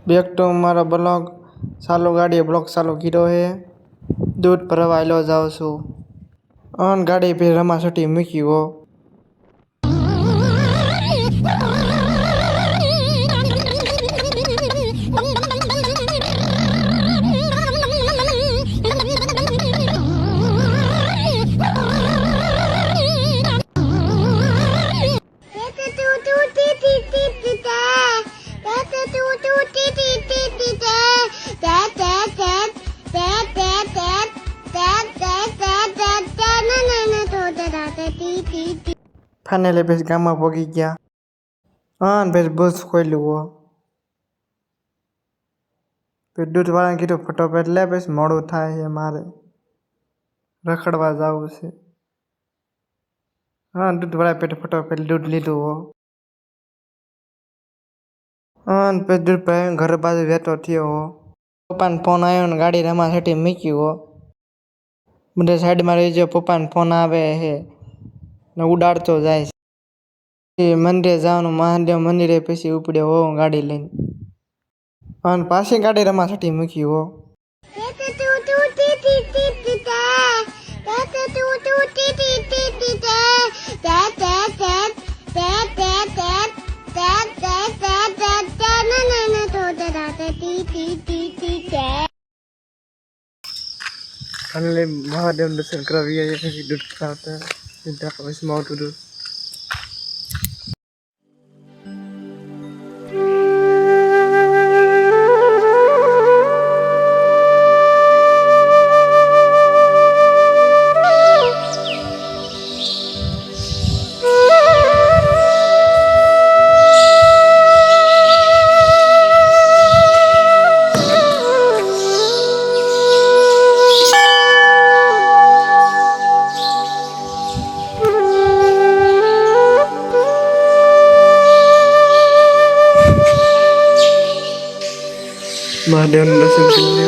Back to મારો blog ચાલુ ગાડીએ blog ચાલુ કર્યો હે દૂધ ભરવા આવેલો જાઉં છું અન ગાડી પે રમાસટી મૂકી હો ફાઇનલી બેસ ગામમાં પહોંચી ગયા હા બેસ બસ ખોલ્યું હો દૂધ વાળાને કીધું ફટોફટ લે બેસ મોડું થાય છે મારે રખડવા જવું છે હા દૂધ વાળા પેટ ફટોફટ દૂધ લીધું હો હા પછી દૂધ ભાઈ ઘર બાજુ વેતો થયો હો પપ્પાને ફોન આવ્યો ને ગાડી રમા હેઠી મૂક્યું હો બધા સાઈડમાં રહી ગયો પપ્પાને ફોન આવે હે ને ઉડાડતો જાય છે મંદિરે જવાનું મહાદેવ મંદિરે પછી ઉપડ્યો હો ગાડી લઈને અને પાછી ગાડી રમાસટી મૂકી હો અને મહાદેવ દર્શન કરાવી દૂધ ખાતા સીધા પછી માઉન્ટ દૂધ મહાદેવ દર્શન કરી લે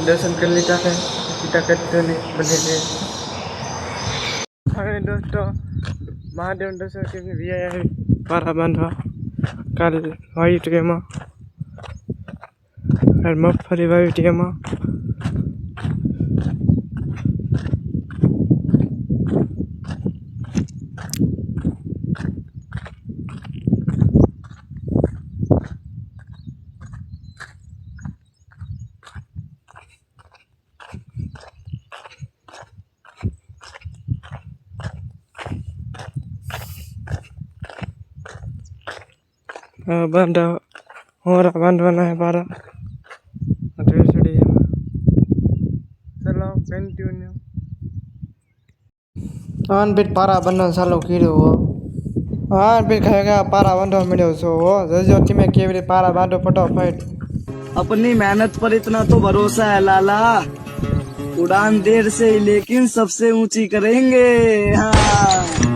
दर्शन कर लेता है सीता करते बने थे अरे दोस्तों महादेव दर्शन करने भी आया है पारा बांधवा कल वाइट के माँ मगफली वाइट के माँ बांधा और बांधवाना है पारा चलो कंटिन्यू हाँ फिर पारा बंधन चालू करो हो हाँ फिर कहेगा पारा बांधवा मिलो सो हो जो तुम्हें केवल पारा बांधो फटाफट अपनी मेहनत पर इतना तो भरोसा है लाला उड़ान देर से ही लेकिन सबसे ऊंची करेंगे हाँ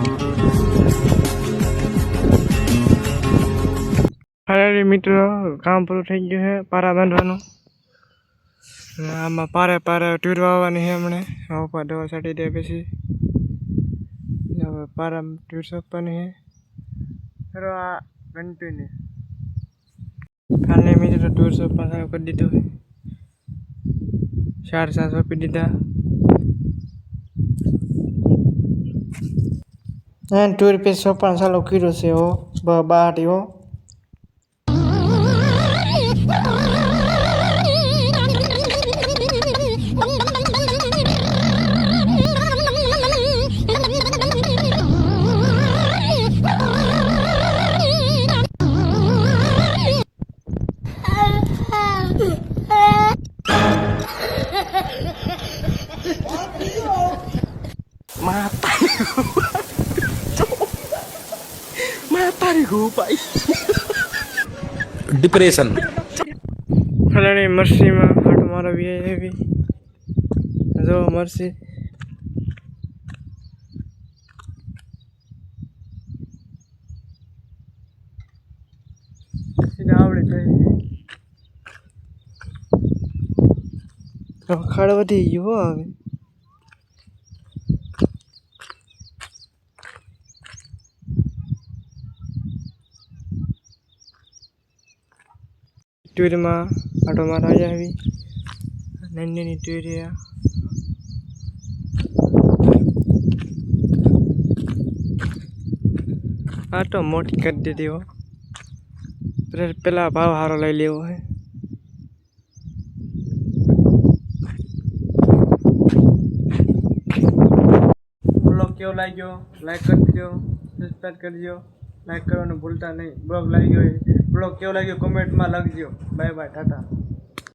अरे मित्रों काम पूરું થઈ ગયું છે પારા બાંધવાનું આમાં પારે પારે ટૂર વાવવાની છે હમણે ઉપર દવા છાંટી દે પછી હવે પારા ટૂર સોંપવાની છે ચલો આ કન્ટિન્યુ કાલે મિત્રો ટૂર સોંપવા ચાલુ કરી દીધું છે 4 સોંપી દીધા ટૂર पे સોંપવાનું ચાલુ કર્યું છે હો બહાટી હો Mata nih gue, Pak. Depression ફલાણી મરસીમાં હાટ મારવી એવી જો મરસી સીધા આવડે જાય ખાડ વધી ગયો હો હવે ટૂરમાં આટો મારવા આવી નાની ટૂરિયા આટો મોટી કરી દીધી હો પેલા ભાવ સારો લઈ લેવો હે બ્લોગ કેવો લાગ્યો લાઈક કરજો સબસ્ક્રાઈબ કરજો લાઈક કરવાનું ભૂલતા નહીં બ્લોગ કેવો લાગ્યો કોમેન્ટમાં લખજો બાય બાય ટાટા